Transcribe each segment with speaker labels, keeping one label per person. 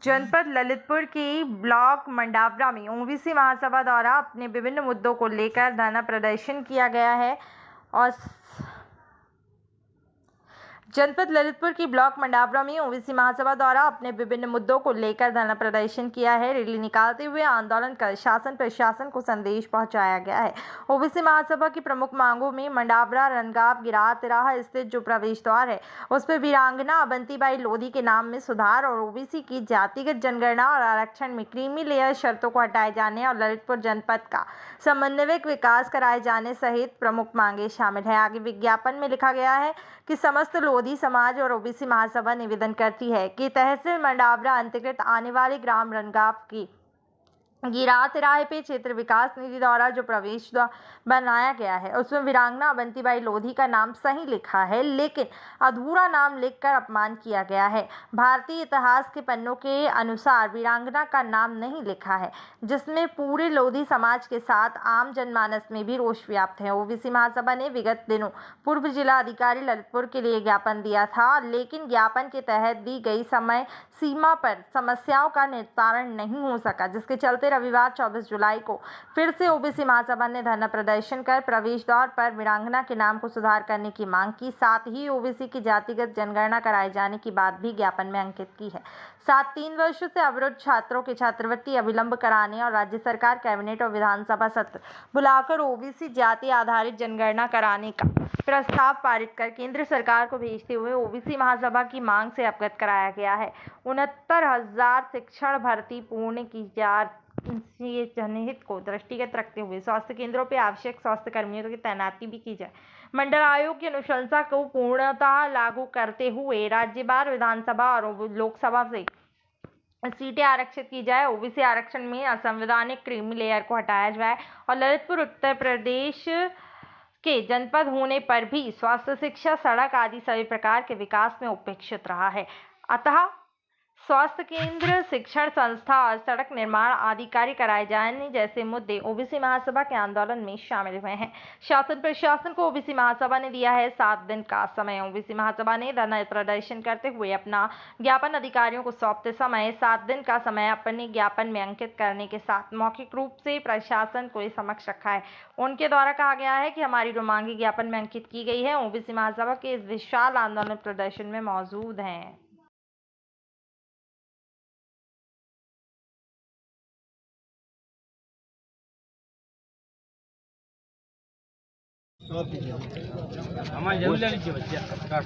Speaker 1: जनपद ललितपुर की ब्लॉक मंडावरा में ओबीसी महासभा द्वारा अपने विभिन्न मुद्दों को लेकर धरना प्रदर्शन किया गया है और जनपद ललितपुर की ब्लॉक मंडावरा में ओबीसी महासभा द्वारा अपने विभिन्न मुद्दों को लेकर धरना प्रदर्शन किया है। रैली निकालते हुए आंदोलन कर शासन प्रशासन को संदेश पहुंचाया गया है। ओबीसी महासभा की प्रमुख मांगों में मंडावरा रनगांव गिरार तिराहा स्थित जो प्रवेश द्वार है उस पर वीरांगना अवंतीबाई लोधी के नाम में सुधार और ओबीसी की जातिगत जनगणना और आरक्षण में क्रीमी लेयर शर्तों को हटाए जाने और ललितपुर जनपद का समन्वयिक विकास कराए जाने सहित प्रमुख मांगे शामिल है। आगे विज्ञापन में लिखा गया है कि समस्त लोधी समाज और ओबीसी महासभा निवेदन करती है कि तहसील मंडावरा अंतर्गत आने वाले ग्राम रनगांव की गिरार तिराहे पे क्षेत्र विकास निधि द्वारा जो प्रवेश द्वार बनाया गया है उसमें वीरांगना अवंतीबाई लोधी का नाम सही लिखा है लेकिन अधूरा नाम लिखकर अपमान किया गया है। भारतीय इतिहास के पन्नों के अनुसार वीरांगना का नाम नहीं लिखा है, जिसमें पूरे लोधी समाज के साथ आम जनमानस में भी रोष व्याप्त है। ओबीसी महासभा ने विगत दिनों पूर्व जिला अधिकारी ललितपुर के लिए ज्ञापन दिया था, लेकिन ज्ञापन के तहत दी गई समय सीमा पर समस्याओं का निस्तारण नहीं हो सका, जिसके चलते रविवार 24 जुलाई को फिर से ओबीसी महासभा ने धरना प्रदर्शन कर प्रवेश द्वार पर वीरांगना के नाम को सुधार करने की मांग की। साथ ही ओबीसी की जातिगत जनगणना कराए जाने की बात भी ज्ञापन में अंकित की है। साथ 3 वर्षों से अवरुद्ध छात्रों की छात्रवृत्ति अविलंब कराने और राज्य सरकार कैबिनेट और विधानसभा सत्र बुलाकर ओबीसी जाति आधारित जनगणना कराने का प्रस्ताव पारित कर केंद्र सरकार को भेजते हुए ओबीसी महासभा की मांग से अवगत कराया गया है। 69,000 शिक्षण भर्ती पूर्ण की जा जनहित को दृष्टिगत रखते हुए स्वास्थ्य केंद्रों पर आवश्यक स्वास्थ्य कर्मियों की तैनाती भी की जाए। मंडल आयोग की अनुशंसा को पूर्णतः लागू करते हुए राज्यवार विधानसभा और लोकसभा से सीटें आरक्षित की जाए। ओबीसी आरक्षण में असंवैधानिक क्रीमी लेयर को हटाया जाए और ललितपुर उत्तर प्रदेश के जनपद होने पर भी स्वास्थ्य, शिक्षा, सड़क आदि सभी प्रकार के विकास में उपेक्षित रहा है। अतः स्वास्थ्य केंद्र, शिक्षण संस्था और सड़क निर्माण आदि कार्य कराए जाने जैसे मुद्दे ओबीसी महासभा के आंदोलन में शामिल हुए हैं। शासन प्रशासन को ओबीसी महासभा ने दिया है 7 दिन का समय। ओबीसी महासभा ने धरना प्रदर्शन करते हुए अपना ज्ञापन अधिकारियों को सौंपते समय 7 दिन का समय अपने ज्ञापन में अंकित करने के साथ मौखिक रूप से प्रशासन को समक्ष रखा है। उनके द्वारा कहा गया है कि हमारी जो मांगे ज्ञापन में अंकित की गई है ओबीसी महासभा के इस विशाल आंदोलन प्रदर्शन में मौजूद हैं।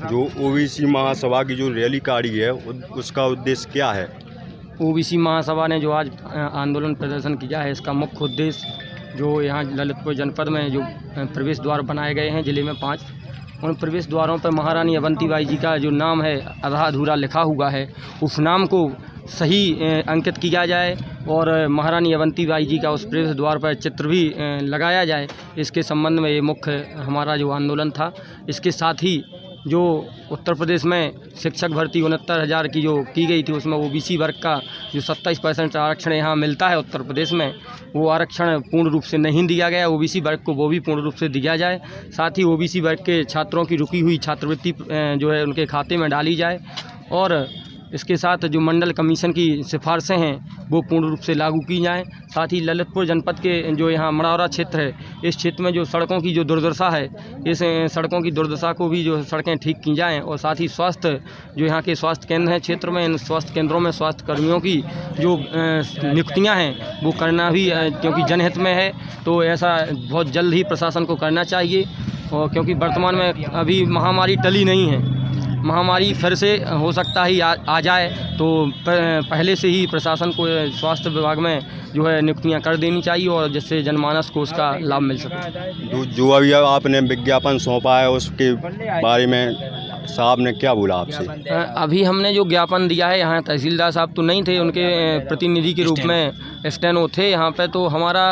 Speaker 2: जो ओबीसी महासभा की जो रैली काढ़ी है उसका उद्देश्य क्या है?
Speaker 3: ओबीसी महासभा ने जो आज आंदोलन प्रदर्शन किया है इसका मुख्य उद्देश्य जो यहाँ ललितपुर जनपद में जो प्रवेश द्वार बनाए गए हैं ज़िले में 5, उन प्रवेश द्वारों पर महारानी अवंतीबाई जी का जो नाम है आधा अधूरा लिखा हुआ है, उस नाम को सही अंकित किया जाए और महारानी अवंतीबाई जी का उस प्रवेश द्वार पर चित्र भी लगाया जाए। इसके संबंध में ये मुख्य हमारा जो आंदोलन था। इसके साथ ही जो उत्तर प्रदेश में शिक्षक भर्ती 69,000 की जो की गई थी उसमें ओबीसी वर्ग का जो 27% आरक्षण यहाँ मिलता है उत्तर प्रदेश में, वो आरक्षण पूर्ण रूप से नहीं दिया गया। ओबीसी वर्ग को वो भी पूर्ण रूप से दिया जाए। साथ ही ओबीसी वर्ग के छात्रों की रुकी हुई छात्रवृत्ति जो है उनके खाते में डाली जाए और इसके साथ जो मंडल कमीशन की सिफारिशें हैं वो पूर्ण रूप से लागू की जाएं। साथ ही ललितपुर जनपद के जो यहाँ मंडावरा क्षेत्र है, इस क्षेत्र में जो सड़कों की जो दुर्दशा है, इस सड़कों की दुर्दशा को भी जो सड़कें ठीक की जाएं और साथ ही स्वास्थ्य जो यहाँ के स्वास्थ्य केंद्र हैं क्षेत्र में, इन स्वास्थ्य केंद्रों में स्वास्थ्य कर्मियों की जो नियुक्तियाँ हैं वो करना भी क्योंकि जनहित में है, तो ऐसा बहुत जल्द ही प्रशासन को करना चाहिए। और क्योंकि वर्तमान में अभी महामारी टली नहीं है, महामारी फिर से हो सकता ही आ जाए, तो पहले से ही प्रशासन को स्वास्थ्य विभाग में जो है नियुक्तियां कर देनी चाहिए और जिससे जनमानस को उसका लाभ मिल सके।
Speaker 2: जो अभी आपने विज्ञापन सौंपा है उसके बारे में साहब ने क्या बोला आपसे?
Speaker 3: अभी हमने जो ज्ञापन दिया है, यहाँ तहसीलदार साहब तो नहीं थे, उनके प्रतिनिधि के रूप में स्टेनो थे यहाँ पर, तो हमारा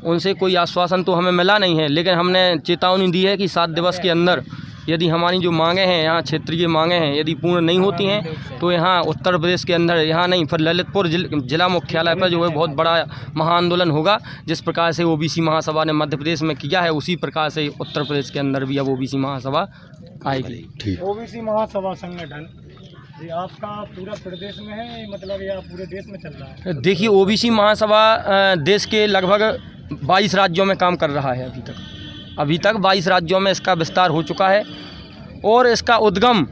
Speaker 3: उनसे कोई आश्वासन तो हमें मिला नहीं है, लेकिन हमने चेतावनी दी है कि 7 दिवस के अंदर यदि हमारी जो मांगें हैं यहाँ क्षेत्रीय मांगें हैं यदि पूर्ण नहीं होती हैं तो यहाँ उत्तर प्रदेश के अंदर यहाँ नहीं फिर ललितपुर जिला मुख्यालय पर जो है बहुत बड़ा महाआंदोलन होगा। जिस प्रकार से ओबीसी महासभा ने मध्य प्रदेश में किया है उसी प्रकार से उत्तर प्रदेश के अंदर भी अब ओबीसी महासभा आएगी।
Speaker 4: ओबीसी महासभा संगठन ये आपका पूरा प्रदेश में है मतलब या पूरे देश में चल रहा है?
Speaker 3: देखिए, ओबीसी महासभा देश के लगभग 22 राज्यों में काम कर रहा है अभी तक 22 राज्यों में इसका विस्तार हो चुका है और इसका उद्गम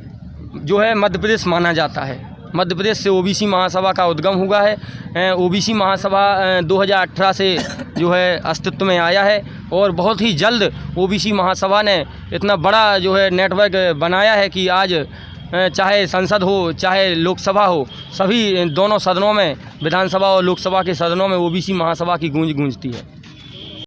Speaker 3: जो है मध्य प्रदेश माना जाता है। मध्य प्रदेश से ओबीसी महासभा का उद्गम हुआ है। ओबीसी महासभा 2018 से जो है अस्तित्व में आया है और बहुत ही जल्द ओबीसी महासभा ने इतना बड़ा जो है नेटवर्क बनाया है कि आज चाहे संसद हो चाहे लोकसभा हो, सभी दोनों सदनों में, विधानसभा और लोकसभा के सदनों में ओबीसी महासभा की गूंज गूंजती है।